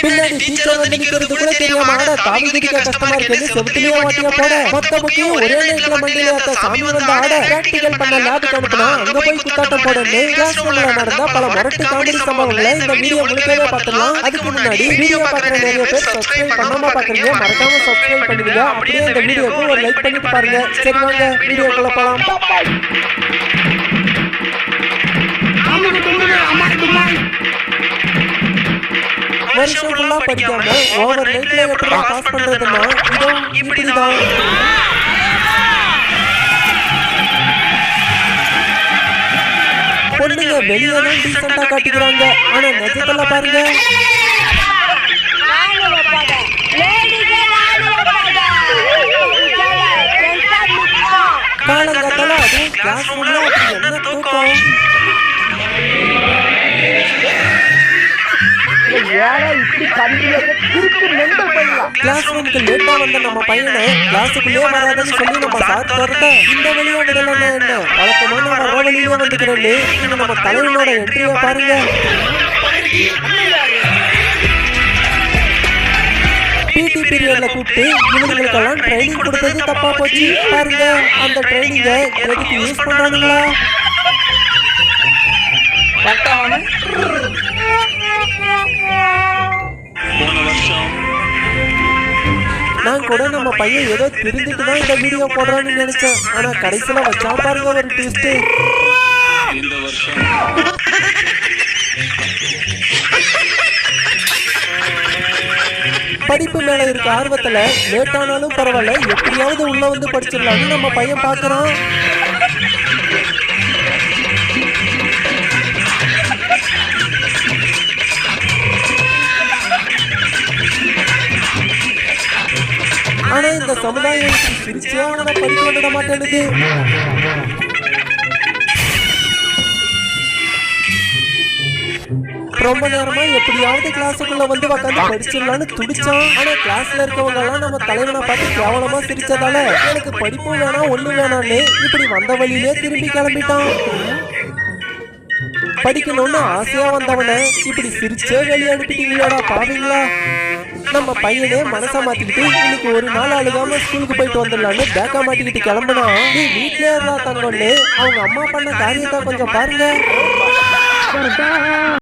பின்னாடி டீச்சர் வந்து நிக்கிறது கூட தெரியாம தாவி குதிக்க கஷ்டமா இருக்குன்னு செவத்திலேயே வாட்டியா போட மொத்த புக்கையும் ஒரே நேரத்துல மண்டியில ஏத்த சாமி வந்து ஆட பிராக்டிகல் பண்ண லேபுக்கு அனுப்புனா அங்க போய் குத்தாட்டம் போடன்னு கிளாஸ் ரூம்ல நடந்த பல முரட்டு காமெடி சம்பவங்களை இந்த வீடியோ முழுக்கவே பார்த்துடலாம். அதுக்கு முன்னாடி வீடியோ பார்க்குற நிறைய பேர் சப்ஸ்கிரைப் பண்ணாம பாக்குறீங்க, மறக்காம சப்ஸ்கிரைப் பண்ணிடுங்க. அப்படியே இந்த வீடியோக்கு ஒரு லைக் பண்ணிட்டு பாருங்க. சரி வாங்க வீடியோக்குள்ள போலாம். வருஷம் ஃபுல்லா படிக்காம ஓவர் நைட்ல எப்படி பாஸ் பண்றதுன்னா இதோ இப்படிதான். பொண்ணுங்க வெளியே தான் டீசெண்டா காட்டிக்கிறாங்க, ஆனா நிஜத்துல பாருங்க காலங்காத்தால அதுவும் கிளாஸ் ரூம்ல என்ன தூக்கம். கிளாஸ் ரூமுக்கு லேட்டா வந்த நம்ம பையனை கிளாஸுக்குள்ளே வராதுன்னு சொல்லி நம்ம சார் தரட்ட இந்த வழியா விடலன்னா என்ன வழக்கமான வர வழியிலே வந்துக்கிறேன்னு நம்ம தலைவனோட என்ட்ரியை பாருங்க. பிடி பீரியட்ல கூப்பிட்டு இவங்களுக்கெல்லாம் ட்ரைனிங் கொடுத்தது தப்பா போச்சு. பாருங்க அந்த ட்ரைனிங்கை எதுக்கு யூஸ் பண்றாங்களா? நான் கூட நம்ம பையன் ஏதோ தெரிஞ்சுட்டு தான் இந்த வீடியோ போடுறான்னு நினைச்சேன், ஆனா கடைசியில வச்சா பாருங்க ஒரு ட்விஸ்ட். படிப்பு மேல இருக்க ஆர்வத்துல லேட்டானாலும் பரவாயில்ல எப்படியாவது உள்ள வந்து படிச்சிடலாம்னு நம்ம பையன் பாக்குறான். ஆனா இந்த சமுதாயம் சிரிச்சே அவனை படிக்க விட மாட்டேனுது. ரொம்ப நேரமா எப்படியாவது கிளாஸுக்குள்ள வந்து உட்காந்து படிச்சிடலான்னு துடிச்சான். ஆனா கிளாஸ்ல இருக்கவங்க எல்லாம் நம்ம தலைவனை பார்த்து கேவலமா சிரிச்சதால எனக்கு படிப்பும் வேணாம் ஒண்ணு வேணான்னு இப்படி வந்த வழியிலே திரும்பி கிளம்பிட்டான். படிக்கணும்னு ஆசையா வந்தவனை இப்படி சிரிச்சே வெளியே அனுப்பிட்டீங்களா பாவீங்களா? நம்ம பையனே மனசா மாத்திக்கிட்டு இன்னைக்கு ஒரு நாள் அழுகாம ஸ்கூலுக்கு போயிட்டு வந்துடலான்னு பேக்கா மாட்டிக்கிட்டு கிளம்புனா நீ வீட்லயே இருந்தா தங்கன்னு அவங்க அம்மா பண்ண காரியத்தை கொஞ்சம் பாருங்க.